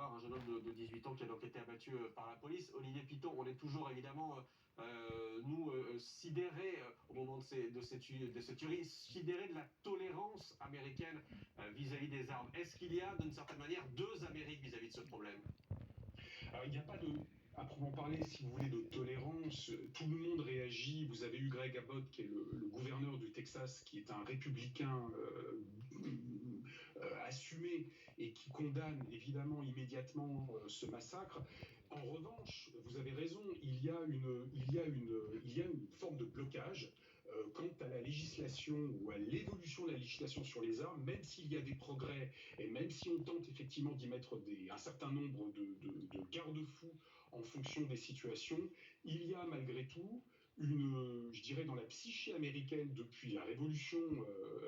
soir, un jeune homme de 18 ans qui a donc été abattu par la police. Olivier Piton, on est toujours évidemment, sidérés au moment de ces tueries, sidérés de la tolérance américaine vis-à-vis des armes. Est-ce qu'il y a, d'une certaine manière, deux Amériques vis-à-vis de ce problème? Alors, il n'y a pas de, à proprement parler, si vous voulez, de tolérance. Tout le monde réagit. Vous avez eu Greg Abbott, qui est le gouverneur du Texas, qui est un républicain assumé et qui condamne évidemment immédiatement ce massacre. En revanche, vous avez raison, il y a une forme de blocage quant à la législation ou à l'évolution de la législation sur les armes, même s'il y a des progrès et même si on tente effectivement d'y mettre un certain nombre de garde-fous en fonction des situations, il y a malgré tout je dirais dans la psyché américaine depuis la révolution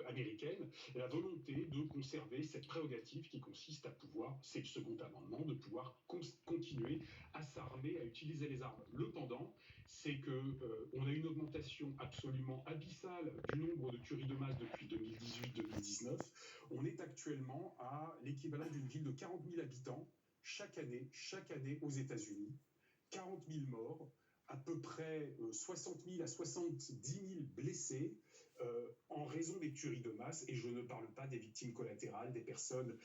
américaine, la volonté de conserver cette prérogative qui consiste à pouvoir, c'est le second amendement, de pouvoir continuer à s'armer, à utiliser les armes. Le pendant, c'est qu'on a une augmentation absolument abyssale du nombre de tueries de masse depuis 2018-2019. On est actuellement à l'équivalent d'une ville de 40 000 habitants chaque année aux États-Unis. 40 000 morts, à peu près 60 000 à 70 000 blessés en raison des tueries de masse. Et je ne parle pas des victimes collatérales, des personnes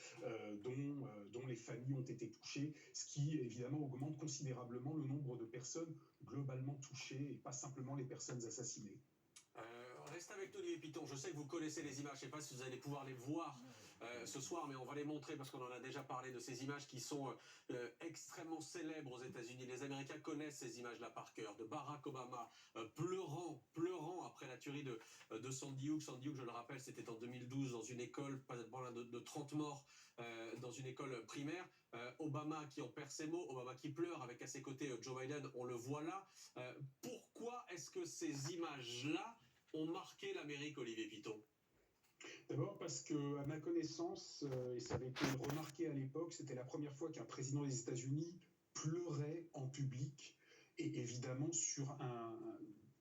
dont les familles ont été touchées, ce qui évidemment augmente considérablement le nombre de personnes globalement touchées et pas simplement les personnes assassinées. Reste avec nous, Olivier Piton. Je sais que vous connaissez les images. Je ne sais pas si vous allez pouvoir les voir ce soir, mais on va les montrer parce qu'on en a déjà parlé de ces images qui sont extrêmement célèbres aux États-Unis. Les Américains connaissent ces images-là par cœur. De Barack Obama pleurant après la tuerie de Sandy Hook. Sandy Hook, je le rappelle, c'était en 2012 dans une école, pas de 30 morts dans une école primaire. Obama qui en perd ses mots, Obama qui pleure avec à ses côtés Joe Biden. On le voit là. Pourquoi est-ce que ces images-là ont marqué l'Amérique, Olivier Piton? D'abord parce que, à ma connaissance, et ça avait été remarqué à l'époque, c'était la première fois qu'un président des États-Unis pleurait en public, et évidemment sur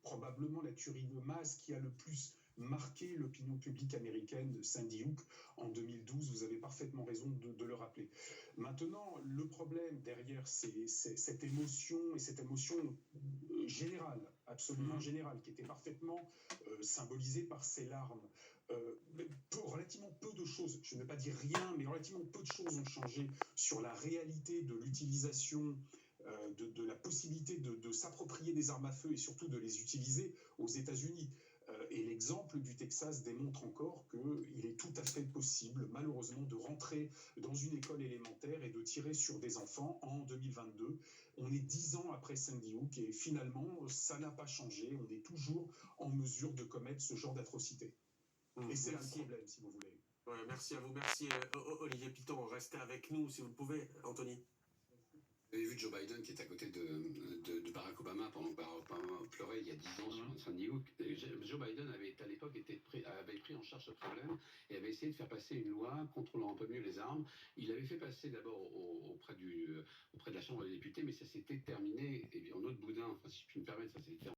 probablement la tuerie de masse qui a le plus marqué l'opinion publique américaine de Sandy Hook en 2012. Vous avez parfaitement raison de le rappeler. Maintenant, le problème derrière cette émotion, et cette émotion générale, absolument générale, qui était parfaitement symbolisée par ces larmes, relativement peu de choses, je ne vais pas dire rien, mais relativement peu de choses ont changé sur la réalité de l'utilisation de la possibilité de s'approprier des armes à feu et surtout de les utiliser aux États-Unis. Et l'exemple du Texas démontre encore qu'il est tout à fait possible, malheureusement, de rentrer dans une école élémentaire et de tirer sur des enfants en 2022. On est 10 ans après Sandy Hook et finalement, ça n'a pas changé. On est toujours en mesure de commettre ce genre d'atrocité. Et c'est là le problème, si vous voulez. Ouais, merci à vous, merci Olivier Piton. Restez avec nous si vous le pouvez, Anthony. Vous avez vu Joe Biden qui est à côté de Barack Obama pendant que Barack Obama pleurait il y a 10 ans sur Sandy Hook. Joe Biden avait à l'époque avait pris en charge ce problème et avait essayé de faire passer une loi contrôlant un peu mieux les armes. Il avait fait passer d'abord auprès de la Chambre des députés, mais ça s'était terminé en autre boudin, enfin, si je puis me permettre, ça s'est terminé